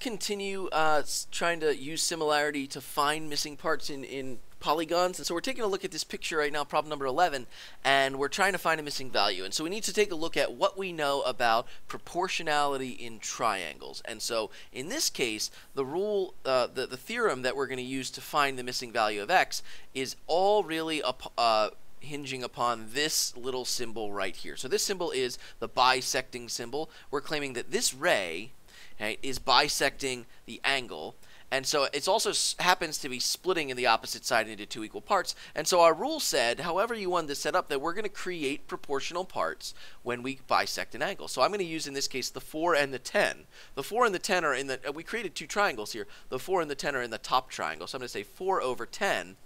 continue trying to use similarity to find missing parts in polygons. And so we're taking a look at this picture right now, problem number 11, and we're trying to find a missing value. And so we need to take a look at what we know about proportionality in triangles. And so in this case, the rule, the theorem that we're going to use to find the missing value of x is all really hinging upon this little symbol right here. So this symbol is the bisecting symbol. We're claiming that this ray, okay, is bisecting the angle, and so it also happens to be splitting in the opposite side into two equal parts. And so our rule said, however you wanted to set up, that we're going to create proportional parts when we bisect an angle. So I'm going to use in this case the 4 and the 10. The 4 and the 10 are in the, we created two triangles here. The 4 and the 10 are in the top triangle. So I'm going to say 4 over 10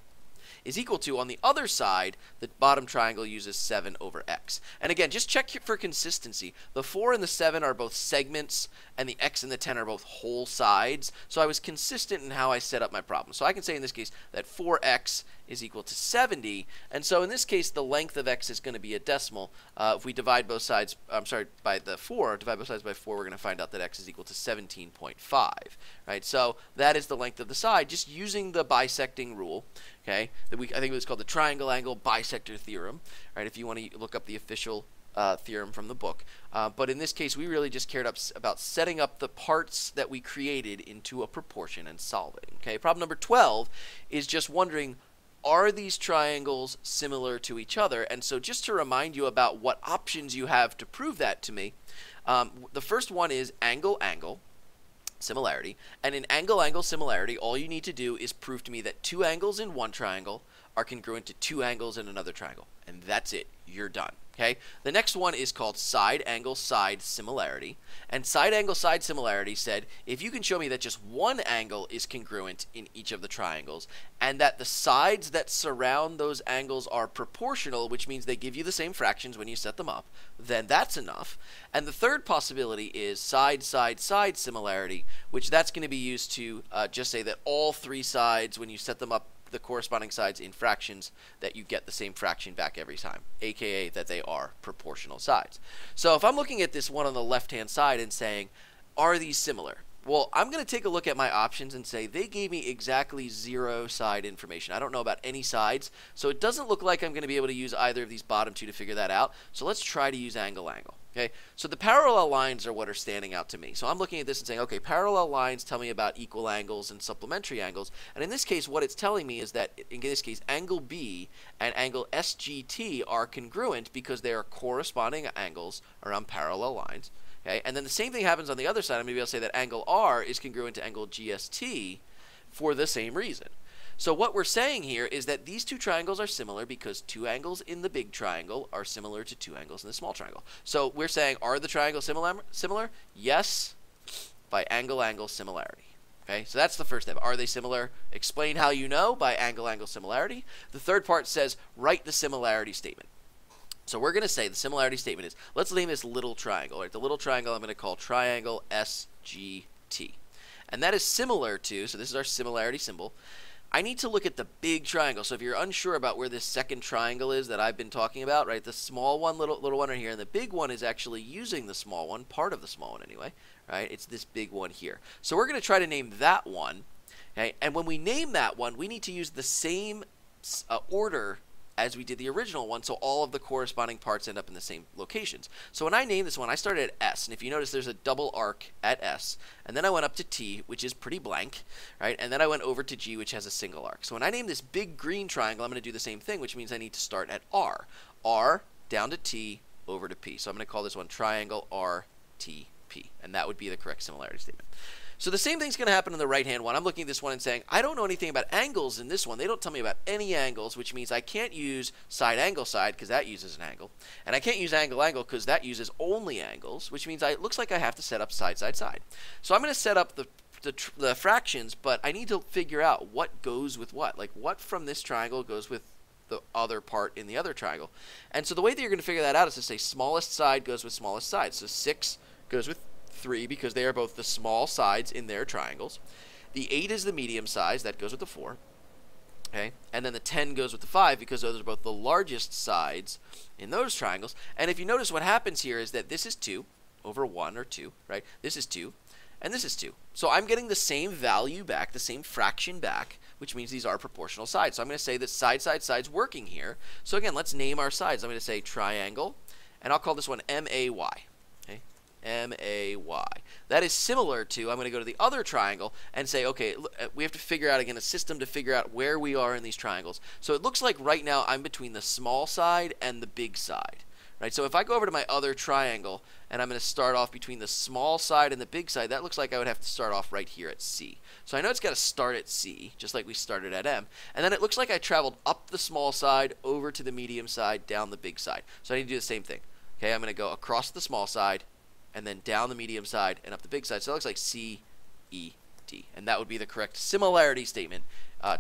is equal to, on the other side, the bottom triangle uses 7 over x. And again, just check for consistency. The 4 and the 7 are both segments, and the x and the 10 are both whole sides. So I was consistent in how I set up my problem. So I can say in this case that 4x is equal to 70, and so in this case the length of x is going to be a decimal. If we divide both sides, by the 4, divide both sides by 4, we're going to find out that x is equal to 17.5, right? So that is the length of the side, just using the bisecting rule, okay? That I think it was called the triangle angle bisector theorem, right? If you want to look up the official theorem from the book. But in this case, we really just cared about setting up the parts that we created into a proportion and solving, okay? Problem number 12 is just wondering, are these triangles similar to each other? And so just to remind you about what options you have to prove that to me, the first one is angle-angle similarity. And in angle-angle similarity, all you need to do is prove to me that two angles in one triangle are congruent to two angles in another triangle. And that's it. You're done. Okay? The next one is called side-angle-side similarity. And side-angle-side similarity said, if you can show me that just one angle is congruent in each of the triangles, and that the sides that surround those angles are proportional, which means they give you the same fractions when you set them up, then that's enough. And the third possibility is side-side-side similarity, which that's going to be used to just say that all three sides, when you set them up, the corresponding sides in fractions, that you get the same fraction back every time, aka that they are proportional sides. So if I'm looking at this one on the left hand side and saying, are these similar? Well, I'm going to take a look at my options and say they gave me exactly 0 side information. I don't know about any sides, so it doesn't look like I'm going to be able to use either of these bottom two to figure that out. So let's try to use angle-angle. Okay, so the parallel lines are what are standing out to me. So I'm looking at this and saying, okay, parallel lines tell me about equal angles and supplementary angles. And in this case, what it's telling me is that, in this case, angle B and angle SGT are congruent because they are corresponding angles around parallel lines. Okay, and then the same thing happens on the other side. I'm going to be able to say that angle R is congruent to angle GST for the same reason. So what we're saying here is that these two triangles are similar because two angles in the big triangle are similar to two angles in the small triangle. So we're saying, are the triangles similar? Yes, by angle-angle similarity. Okay, so that's the first step. Are they similar? Explain how you know by angle-angle similarity. The third part says, write the similarity statement. So we're going to say the similarity statement is, let's name this little triangle. Right? The little triangle I'm going to call triangle SGT. And that is similar to, so this is our similarity symbol, I need to look at the big triangle. So if you're unsure about where this second triangle is that I've been talking about, right, the small one, little one right here, and the big one is actually using the small one, part of the small one anyway, right? It's this big one here. So we're going to try to name that one, okay? And when we name that one, we need to use the same order as we did the original one, so all of the corresponding parts end up in the same locations. So when I named this one, I started at S, and if you notice, there's a double arc at S, and then I went up to T, which is pretty blank, right? And then I went over to G, which has a single arc. So when I name this big green triangle, I'm going to do the same thing, which means I need to start at R. R, down to T, over to P. So I'm going to call this one triangle RTP, and that would be the correct similarity statement. So the same thing's going to happen in the right-hand one. I'm looking at this one and saying, I don't know anything about angles in this one. They don't tell me about any angles, which means I can't use side-angle-side because that uses an angle. And I can't use angle-angle because that uses only angles, which means it looks like I have to set up side-side-side. So I'm going to set up the fractions, but I need to figure out what goes with what. Like, what from this triangle goes with the other part in the other triangle. And so the way that you're going to figure that out is to say smallest side goes with smallest side. So 6 goes with 3 because they are both the small sides in their triangles. The 8 is the medium size, that goes with the 4. Okay, and then the 10 goes with the 5 because those are both the largest sides in those triangles. And if you notice, what happens here is that this is 2 over 1 or 2, right? This is 2, and this is 2. So I'm getting the same value back, the same fraction back, which means these are proportional sides. So I'm going to say that side's working here. So again, let's name our sides. I'm going to say triangle, and I'll call this one MAY. Okay? MAY. That is similar to, I'm going to go to the other triangle and say, okay, we have to figure out, again, a system to figure out where we are in these triangles. So it looks like right now I'm between the small side and the big side. Right, so if I go over to my other triangle and I'm going to start off between the small side and the big side, that looks like I would have to start off right here at C. So I know it's got to start at C, just like we started at M. And then it looks like I traveled up the small side, over to the medium side, down the big side. So I need to do the same thing. Okay, I'm going to go across the small side, and then down the medium side, and up the big side. So it looks like C, E, D. And that would be the correct similarity statement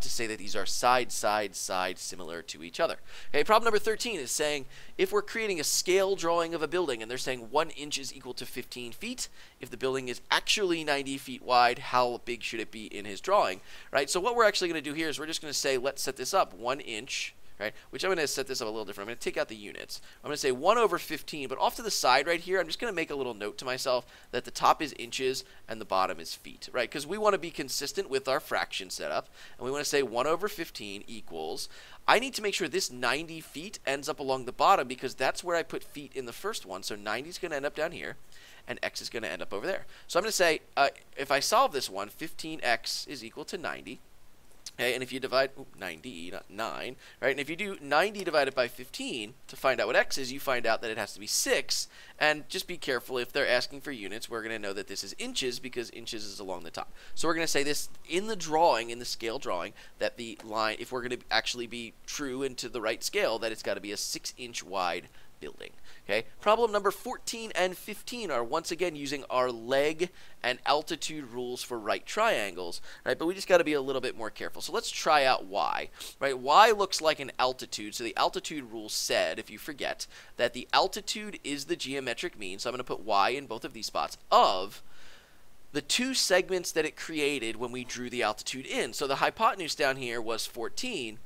to say that these are side, similar to each other. Okay, problem number 13 is saying if we're creating a scale drawing of a building and they're saying 1 inch is equal to 15 feet, if the building is actually 90 feet wide, how big should it be in his drawing? Right, so what we're actually going to do here is we're just going to say, let's set this up 1 inch. Right, which I'm going to set this up a little different. I'm going to take out the units. I'm going to say 1 over 15, but off to the side right here, I'm just going to make a little note to myself that the top is inches and the bottom is feet, right? Because we want to be consistent with our fraction setup, and we want to say 1 over 15 equals, I need to make sure this 90 feet ends up along the bottom because that's where I put feet in the first one, so 90 is going to end up down here, and x is going to end up over there. So I'm going to say, if I solve this one, 15x is equal to 90. Okay, and if you divide 90, not 9, right? And if you do 90 divided by 15 to find out what x is, you find out that it has to be 6. And just be careful, if they're asking for units, we're going to know that this is inches because inches is along the top. So we're going to say this in the drawing, in the scale drawing, that the line, if we're going to actually be true and to the right scale, that it's got to be a 6-inch wide building. Okay, problem number 14 and 15 are once again using our leg and altitude rules for right triangles, right? But we just got to be a little bit more careful. So let's try out y, right? Y looks like an altitude. So the altitude rule said, if you forget, that the altitude is the geometric mean. So I'm going to put y in both of these spots of the 2 segments that it created when we drew the altitude in. So the hypotenuse down here was 14.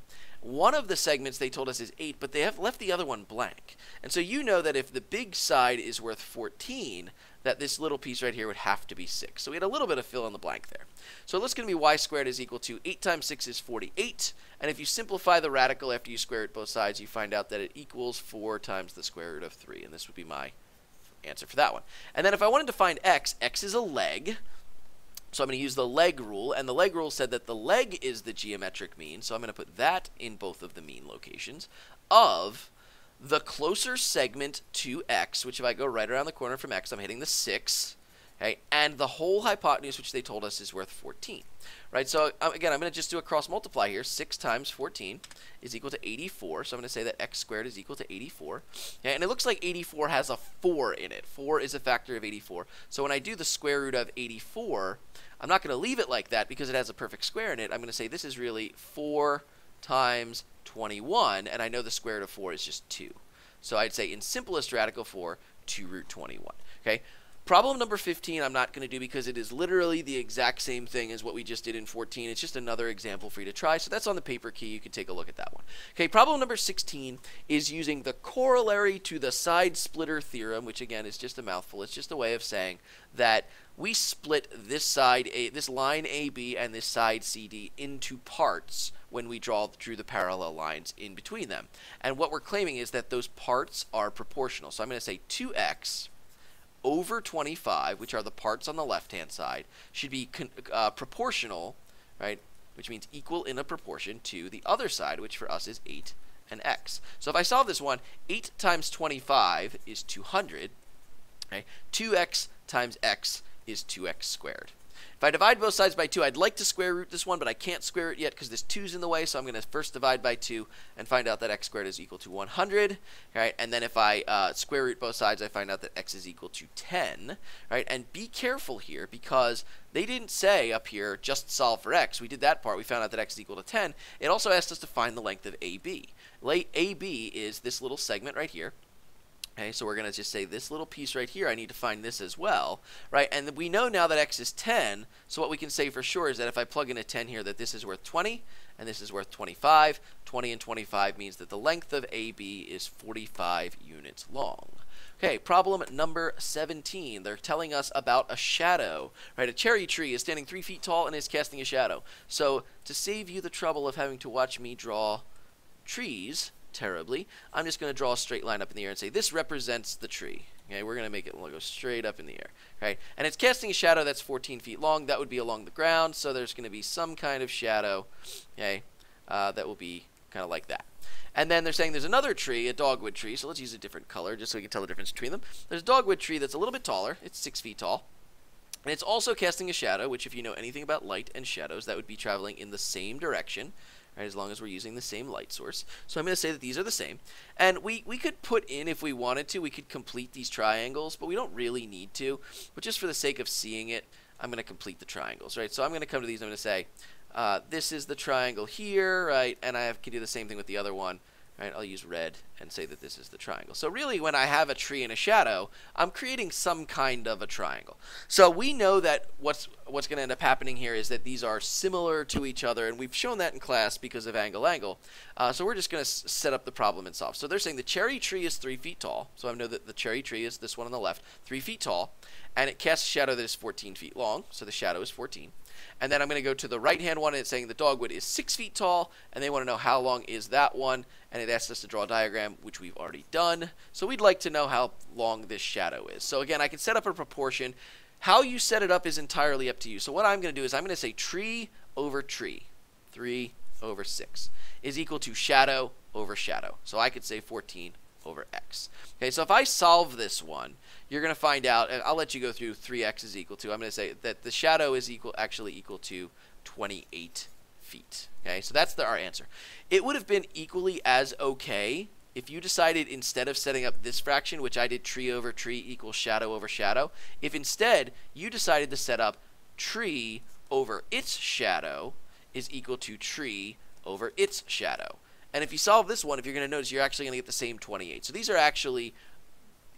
One of the segments they told us is 8, but they have left the other one blank. And so you know that if the big side is worth 14, that this little piece right here would have to be 6. So we had a little bit of fill in the blank there. So it's going to be y squared is equal to 8 times 6 is 48. And if you simplify the radical after you square root both sides, you find out that it equals 4 times the square root of 3. And this would be my answer for that one. And then if I wanted to find x, x is a leg. So I'm going to use the leg rule, and the leg rule said that the leg is the geometric mean, so I'm going to put that in both of the mean locations, of the closer segment to x, which if I go right around the corner from x, I'm hitting the 6, okay, and the whole hypotenuse, which they told us is worth 14. Right, so again, I'm going to just do a cross multiply here. 6 times 14 is equal to 84, so I'm going to say that x squared is equal to 84. Okay, and it looks like 84 has a 4 in it. 4 is a factor of 84. So when I do the square root of 84, I'm not going to leave it like that because it has a perfect square in it. I'm going to say this is really 4 times 21, and I know the square root of 4 is just 2. So I'd say in simplest radical 4, 2 root 21. Okay. Problem number 15 I'm not going to do because it is literally the exact same thing as what we just did in 14. It's just another example for you to try. So that's on the paper key. You can take a look at that one. Okay, problem number 16 is using the corollary to the side splitter theorem, which again is just a mouthful. It's just a way of saying that we split this side, this line AB and this side CD into parts when we drew the parallel lines in between them. And what we're claiming is that those parts are proportional. So I'm going to say 2x over 25, which are the parts on the left-hand side, should be proportional, right, which means equal in a proportion to the other side, which for us is 8 and x. So if I solve this one, 8 times 25 is 200. Okay? 2x times x is 2x squared. If I divide both sides by 2, I'd like to square root this one, but I can't square root yet because this 2's in the way, so I'm going to first divide by 2 and find out that x squared is equal to 100, right? And then if I square root both sides, I find out that x is equal to 10, right? And be careful here because they didn't say up here, just solve for x. We did that part. We found out that x is equal to 10. It also asked us to find the length of AB. AB is this little segment right here. Okay, so we're going to just say this little piece right here, I need to find this as well, right? And we know now that x is 10, so what we can say for sure is that if I plug in a 10 here, that this is worth 20, and this is worth 25. 20 and 25 means that the length of AB is 45 units long. Okay, problem number 17. They're telling us about a shadow, right? A cherry tree is standing 3 feet tall and is casting a shadow. So to save you the trouble of having to watch me draw trees terribly, I'm just going to draw a straight line up in the air and say this represents the tree. Okay, we're going to make it go straight up in the air, right? And it's casting a shadow that's 14 feet long. That would be along the ground, so there's going to be some kind of shadow, okay, that will be kind of like that. And then they're saying there's another tree, a dogwood tree, so let's use a different color just so we can tell the difference between them. There's a dogwood tree that's a little bit taller. It's 6 feet tall. And it's also casting a shadow, which if you know anything about light and shadows, that would be traveling in the same direction, right, as long as we're using the same light source. So I'm going to say that these are the same. And we could put in, if we wanted to, we could complete these triangles, but we don't really need to. But just for the sake of seeing it, I'm going to complete the triangles, right? So I'm going to come to these, I'm going to say, this is the triangle here, right? And I can do the same thing with the other one. Right, I'll use red and say that this is the triangle. So really, when I have a tree and a shadow, I'm creating some kind of a triangle. So we know that what's going to end up happening here is that these are similar to each other, and we've shown that in class because of angle. So we're just going to set up the problem and solve. So they're saying the cherry tree is 3 feet tall. So I know that the cherry tree is this one on the left, 3 feet tall, and it casts a shadow that is 14 feet long. So the shadow is 14. And then I'm going to go to the right-hand one, and it's saying the dogwood is 6 feet tall, and they want to know how long is that one, and it asks us to draw a diagram, which we've already done. So we'd like to know how long this shadow is. So again, I can set up a proportion. How you set it up is entirely up to you. So what I'm going to do is I'm going to say tree over tree, 3 over 6, is equal to shadow over shadow. So I could say 14 over x. Okay, so if I solve this one, you're going to find out, and I'll let you go through 3x is equal to, I'm going to say that the shadow is actually equal to 28 feet. Okay, so that's our answer. It would have been equally as okay if you decided, instead of setting up this fraction, which I did tree over tree equals shadow over shadow, if instead you decided to set up tree over its shadow is equal to tree over its shadow. And if you solve this one, if you're going to notice, you're actually going to get the same 28. So these are actually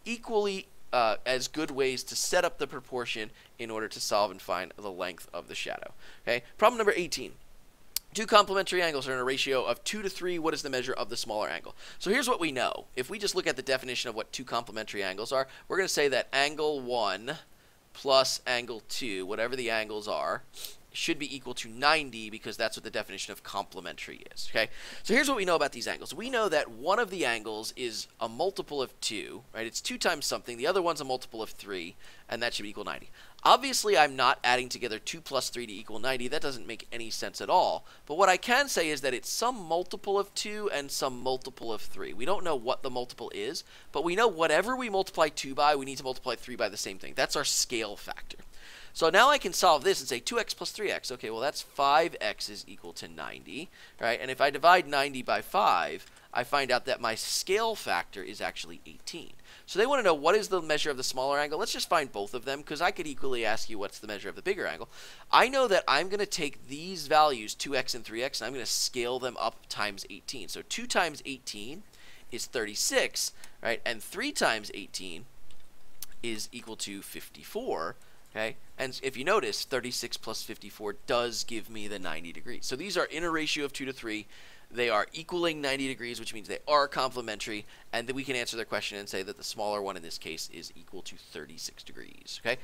equally as good ways to set up the proportion in order to solve and find the length of the shadow. Okay. Problem number 18. Two complementary angles are in a ratio of 2 to 3. What is the measure of the smaller angle? So here's what we know. If we just look at the definition of what two complementary angles are, we're going to say that angle 1 plus angle 2, whatever the angles are, should be equal to 90 because that's what the definition of complementary is. Okay, so here's what we know about these angles. We know that one of the angles is a multiple of 2, right? It's 2 times something. The other one's a multiple of 3, and that should equal 90. Obviously, I'm not adding together 2 plus 3 to equal 90. That doesn't make any sense at all. But what I can say is that it's some multiple of 2 and some multiple of 3. We don't know what the multiple is, but we know whatever we multiply 2 by, we need to multiply 3 by the same thing. That's our scale factor. So now I can solve this and say 2x plus 3x. Okay, well that's 5x is equal to 90, right? And if I divide 90 by 5, I find out that my scale factor is actually 18. So they want to know what is the measure of the smaller angle. Let's just find both of them because I could equally ask you what's the measure of the bigger angle. I know that I'm going to take these values, 2x and 3x, and I'm going to scale them up times 18. So 2 times 18 is 36, right? And 3 times 18 is equal to 54. Okay, and if you notice, 36 plus 54 does give me the 90 degrees. So these are in a ratio of 2 to 3. They are equaling 90 degrees, which means they are complementary, and then we can answer their question and say that the smaller one in this case is equal to 36 degrees. Okay,